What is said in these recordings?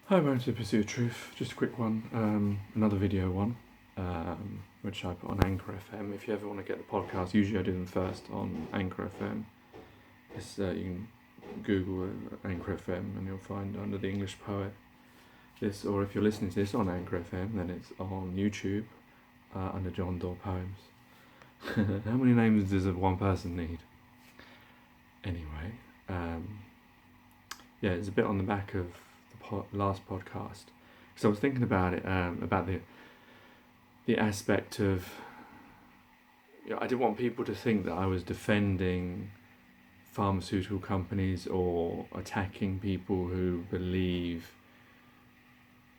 Hi, Road to the Pursuit of Truth. Just a quick one, another video one, which I put on Anchor FM. If you ever want to get the podcast, usually I do them first on Anchor FM. You can Google Anchor FM and you'll find under the English Poet this, or if you're listening to this on Anchor FM, then it's on YouTube under John Doerr Poems. How many names does one person need? Anyway, yeah, it's a bit on the back of last podcast, because I was thinking about it, about the aspect of, I didn't want people to think that I was defending pharmaceutical companies or attacking people who believe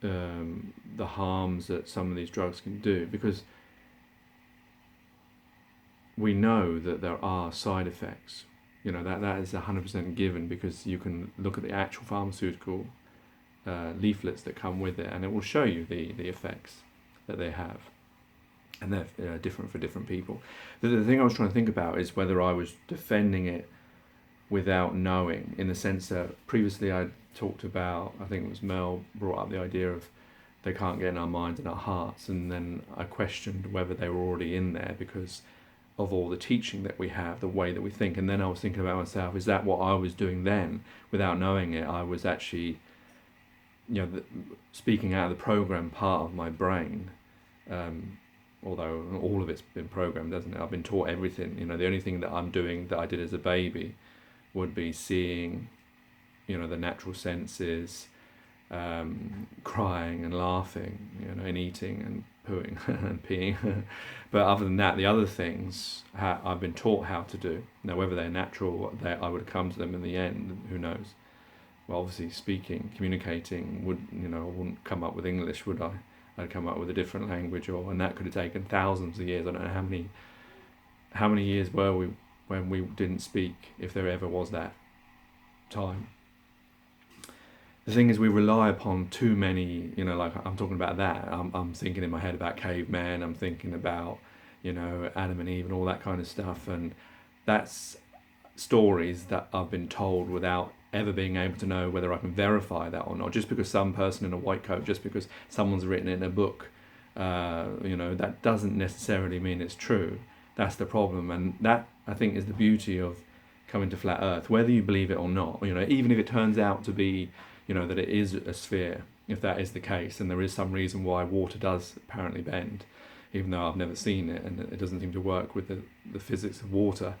the harms that some of these drugs can do, because we know that there are side effects. That is 100% given, because you can look at the actual pharmaceutical leaflets that come with it, and it will show you the effects that they have, and they're different for different people. The thing I was trying to think about is whether I was defending it without knowing, in the sense that previously I talked about, I think it was Mel brought up the idea of they can't get in our minds and our hearts, and then I questioned whether they were already in there because of all the teaching that we have, the way that we think. And then I was thinking about myself, is that what I was doing then? Without knowing it, I was actually speaking out of the program part of my brain, although all of it's been programmed, hasn't it? I've been taught everything. The only thing that I'm doing that I did as a baby would be seeing, the natural senses, crying and laughing, and eating and pooing and peeing. But other than that, the other things I've been taught how to do. Now, whether they're natural, I would come to them in the end, who knows? Well, obviously speaking, communicating I wouldn't come up with English, would I? I'd come up with a different language, and that could have taken thousands of years. I don't know how many years were we when we didn't speak, if there ever was that time. The thing is, we rely upon too many, like I'm talking about that. I'm thinking in my head about caveman. I'm thinking about, Adam and Eve and all that kind of stuff. And that's stories that I've been told without ever being able to know whether I can verify that or not. Just because some person in a white coat, just because someone's written it in a book, that doesn't necessarily mean it's true. That's the problem. And that, I think, is the beauty of coming to Flat Earth, whether you believe it or not. Even if it turns out to be, that it is a sphere, if that is the case, and there is some reason why water does apparently bend, even though I've never seen it and it doesn't seem to work with the physics of water.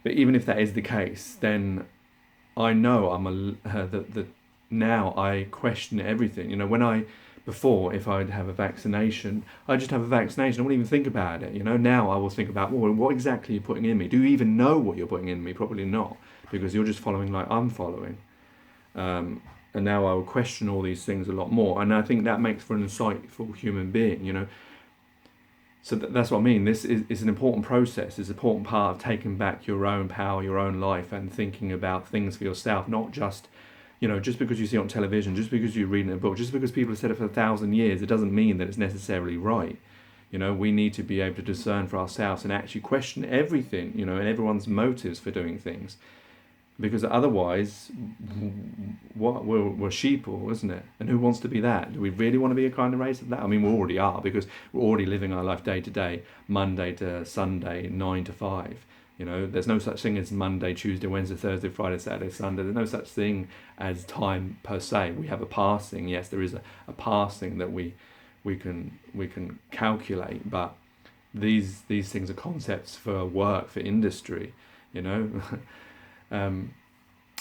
But even if that is the case, then I know that now I question everything. Before, if I'd have a vaccination, I'd just have a vaccination. I wouldn't even think about it. Now I will think about, well, what exactly are you putting in me? Do you even know what you're putting in me? Probably not, because you're just following like I'm following. And now I will question all these things a lot more. And I think that makes for an insightful human being, So that's what I mean. This is an important process. It's an important part of taking back your own power, your own life, and thinking about things for yourself, not just, just because you see it on television, just because you read in a book, just because people have said it for 1,000 years, it doesn't mean that it's necessarily right. We need to be able to discern for ourselves and actually question everything, and everyone's motives for doing things. Because otherwise, we're sheeple, isn't it? And who wants to be that? Do we really want to be a kind of race of that? I mean, we already are, because we're already living our life day to day, Monday to Sunday, 9 to 5. There's no such thing as Monday, Tuesday, Wednesday, Thursday, Friday, Saturday, Sunday. There's no such thing as time per se. We have a passing. Yes, there is a passing that we can calculate, but these things are concepts for work, for industry,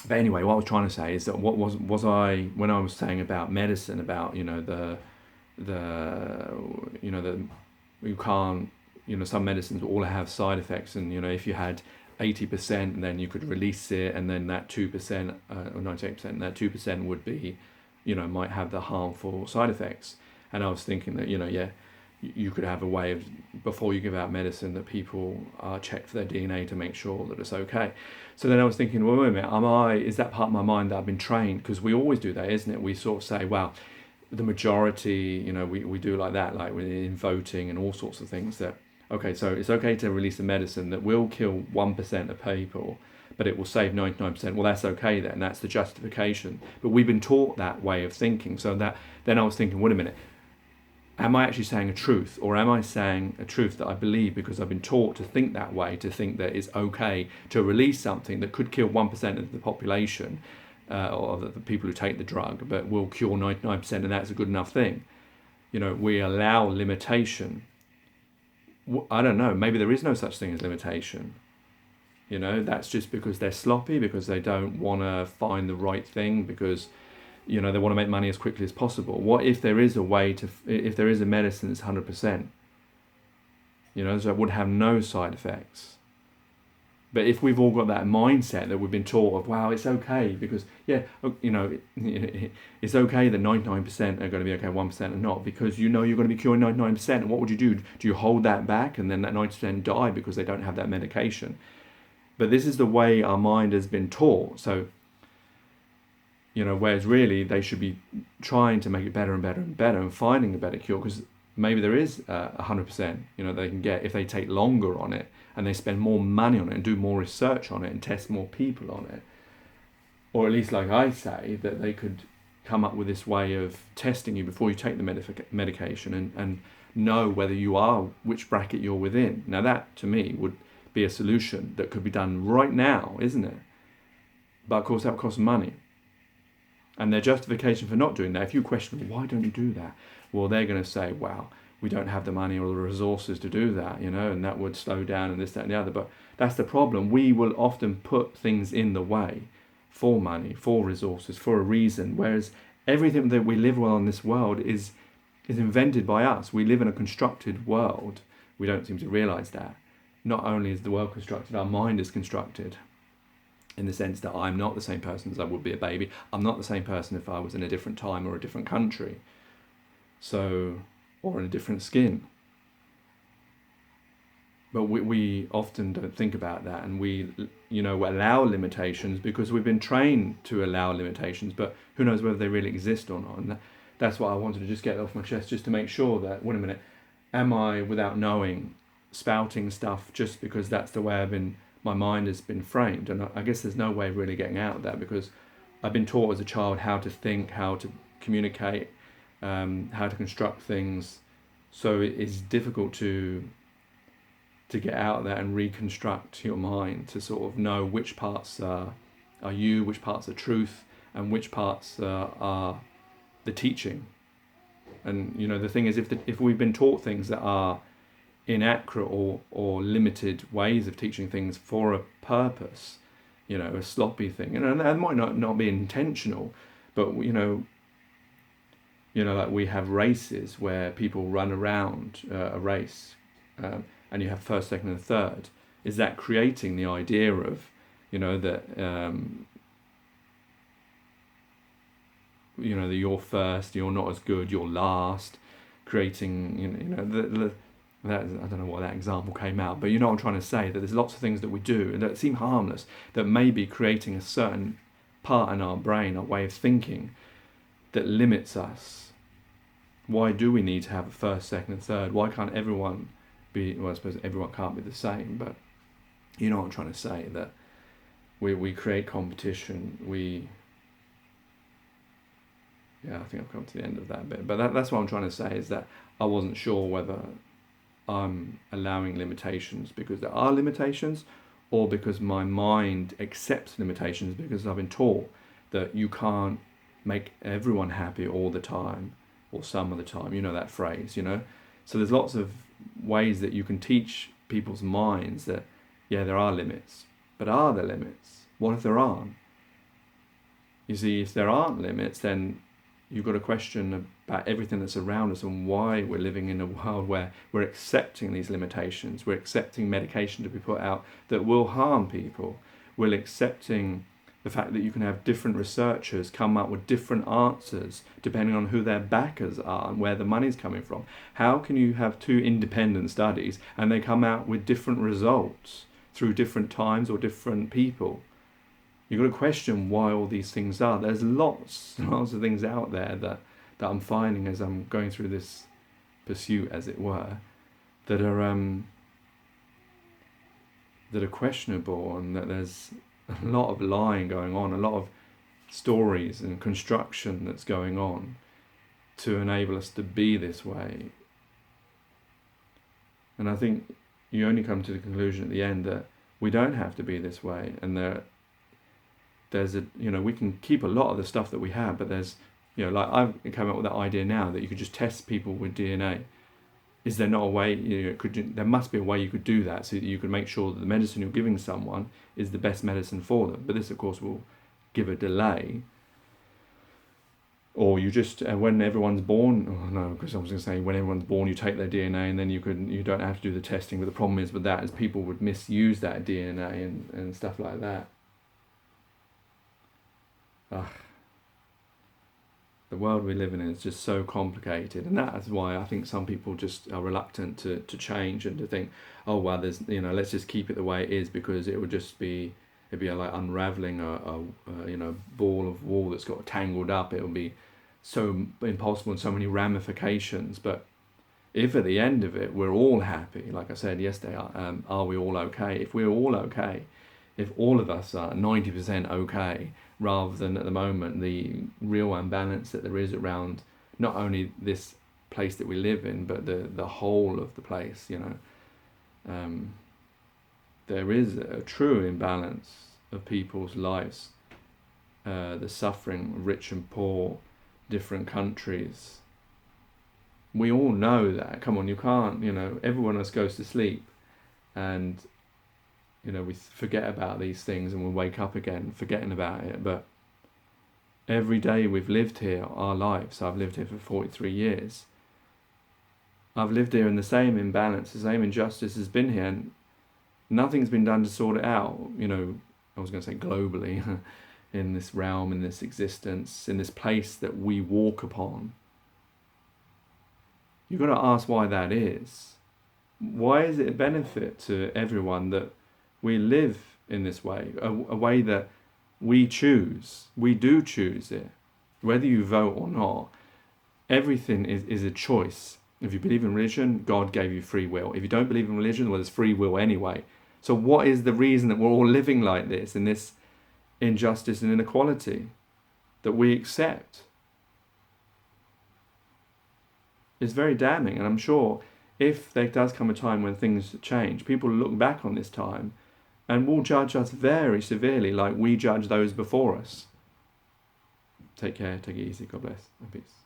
But anyway, what I was trying to say is that what was I, when I was saying about medicine, about you can't, some medicines all have side effects, and if you had 80%, then you could release it, and then that 2% or 98%, that 2% would be, might have the harmful side effects. And I was thinking that you could have a way of, before you give out medicine, that people are checked for their DNA to make sure that it's okay. So then I was thinking, well, wait a minute, is that part of my mind that I've been trained? Because we always do that, isn't it? We sort of say, well, the majority, we do like that, like in voting and all sorts of things, that, okay, so it's okay to release a medicine that will kill 1% of people, but it will save 99%. Well, that's okay then. That's the justification. But we've been taught that way of thinking. So that then I was thinking, wait a minute, am I actually saying a truth, or am I saying a truth that I believe because I've been taught to think that way, to think that it's okay to release something that could kill 1% of the population, or the people who take the drug, but will cure 99%, and that's a good enough thing. We allow limitation. I don't know, maybe there is no such thing as limitation. That's just because they're sloppy, because they don't want to find the right thing, because they want to make money as quickly as possible. What if there is a way if there is a medicine that's 100%, so it would have no side effects? But if we've all got that mindset that we've been taught of, wow, it's okay because, it's okay that 99% are going to be okay, 1% are not, because you're going to be curing 99%. And what would you do? Do you hold that back and then that 90% die because they don't have that medication? But this is the way our mind has been taught. So, whereas really they should be trying to make it better and better and better and finding a better cure, because maybe there is 100%, they can get if they take longer on it and they spend more money on it and do more research on it and test more people on it. Or at least, like I say, that they could come up with this way of testing you before you take the medication and know whether you are, which bracket you're within. Now that, to me, would be a solution that could be done right now, isn't it? But of course that costs money. And their justification for not doing that, if you question, why don't you do that? Well, they're going to say, well, we don't have the money or the resources to do that, and that would slow down and this, that, and the other. But that's the problem. We will often put things in the way for money, for resources, for a reason, whereas everything that we live on in this world is invented by us. We live in a constructed world. We don't seem to realize that. Not only is the world constructed, our mind is constructed, in the sense that I'm not the same person as I would be a baby. I'm not the same person if I was in a different time or a different country. Or in a different skin. But we often don't think about that, and we, allow limitations because we've been trained to allow limitations, but who knows whether they really exist or not. And that's what I wanted to just get off my chest, just to make sure that, wait a minute, am I, without knowing, spouting stuff just because that's the way my mind has been framed? And I guess there's no way of really getting out of that, because I've been taught as a child how to think, how to communicate, how to construct things. So it's difficult to get out of that and reconstruct your mind to sort of know which parts are you, which parts are truth, and which parts are the teaching. And the thing is, if we've been taught things that are inaccurate or limited ways of teaching things for a purpose, a sloppy thing, and that might not be intentional, but like we have races where people run around a race, and you have first, second, and third. Is that creating the idea of, that that you're first, you're not as good, you're last, creating, that, I don't know why that example came out, but you know what I'm trying to say, that there's lots of things that we do that seem harmless, that may be creating a certain part in our brain, our way of thinking, that limits us. Why do we need to have a first, second, and third? Why can't everyone be, well, I suppose everyone can't be the same, but you know what I'm trying to say, that we create competition, I think I've come to the end of that bit, but that's what I'm trying to say, is that I wasn't sure whether I'm allowing limitations because there are limitations, or because my mind accepts limitations because I've been taught that you can't make everyone happy all the time, or some of the time, that phrase, So there's lots of ways that you can teach people's minds that, there are limits. But are there limits? What if there aren't? You see, if there aren't limits, then you've got to question about everything that's around us and why we're living in a world where we're accepting these limitations. We're accepting medication to be put out that will harm people. We're accepting the fact that you can have different researchers come up with different answers depending on who their backers are and where the money's coming from. How can you have two independent studies and they come out with different results through different times or different people? You've got to question why all these things are. There's lots of things out there that I'm finding as I'm going through this pursuit, as it were, that are questionable, and that there's a lot of lying going on, a lot of stories and construction that's going on to enable us to be this way. And I think you only come to the conclusion at the end that we don't have to be this way, and there's a, we can keep a lot of the stuff that we have, but there's, like I've come up with that idea now that you could just test people with DNA. Is there not a way, there must be a way you could do that so that you could make sure that the medicine you're giving someone is the best medicine for them. But this, of course, will give a delay. Or you just, when everyone's born, because I was going to say, when everyone's born, you take their DNA and then you don't have to do the testing. But the problem is with that is people would misuse that DNA and stuff like that. The world we live in is just so complicated, and that's why I think some people just are reluctant to change and to think, oh well, there's let's just keep it the way it is, because it would just be like unraveling a ball of wool that's got tangled up. It would be so impossible and so many ramifications. But if at the end of it we're all happy, like I said yesterday, are we all okay? If we're all okay, if all of us are 90% okay, rather than at the moment the real imbalance that there is around not only this place that we live in, but the whole of the place, there is a true imbalance of people's lives, the suffering, rich and poor, different countries. We all know that. Come on, you can't, everyone else goes to sleep, and we forget about these things and we wake up again forgetting about it. But every day we've lived here, our lives, I've lived here for 43 years. I've lived here in the same imbalance, the same injustice has been here, and nothing's been done to sort it out. I was going to say globally, in this realm, in this existence, in this place that we walk upon. You've got to ask why that is. Why is it a benefit to everyone that we live in this way, a way that we choose? We do choose it, whether you vote or not. Everything is a choice. If you believe in religion, God gave you free will. If you don't believe in religion, well, there's free will anyway. So what is the reason that we're all living like this, in this injustice and inequality that we accept? It's very damning, and I'm sure if there does come a time when things change, people look back on this time and will judge us very severely, like we judge those before us. Take care, take it easy, God bless, and peace.